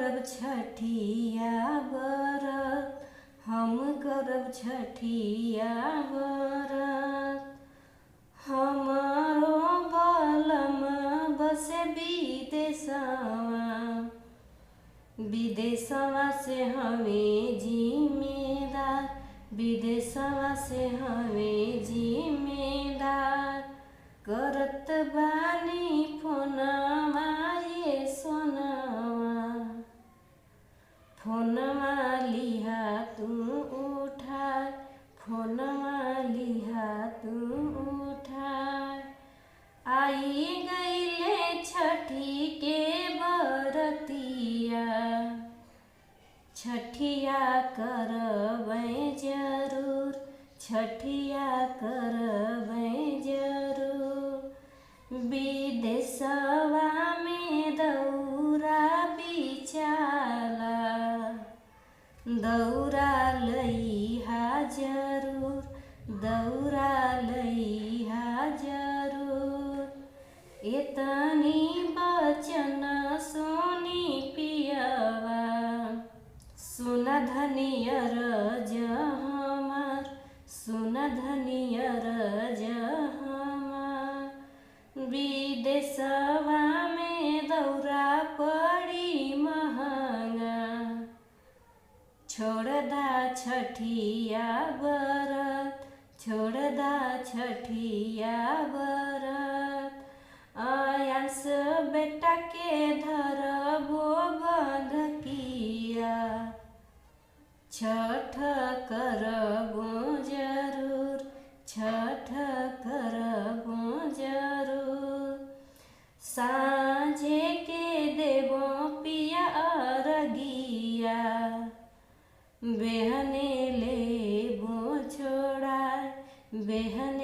करब छठिया व्रत, हम करब छठिया व्रत। हमारो बलम बसे विदेशवा से हमें जिम्मेदार, विदेशवा से हमें जिम्मेदार। करत बानी फोनवा ये सोनवा, फोनवा लिहा तू उठा, फोनवा लिहा तू उठा। आई गईले छठी के बरतिया, छठिया करबै जरूर, छठिया करबै जरूर। विदेशवा में दौरा बिचाला, दौरा लइहा जरूर, दौरा लइहा जरूर। इतनी बचन सुनी पियवा, सुन धनियर हमर, सुन धनियर हमर। विदेशवा में दौरा पड़ी महंगा, छोड़ दा छठिया व्रत, छोड़ दा छठिया व्रत। आयांस बेटा के धरबो बंधकिया, छठ करबो जरूर, छठ करबो जरूर। साँझे के देबो पिया अरगिया, बेहने लेबो छोड़ा, बेहने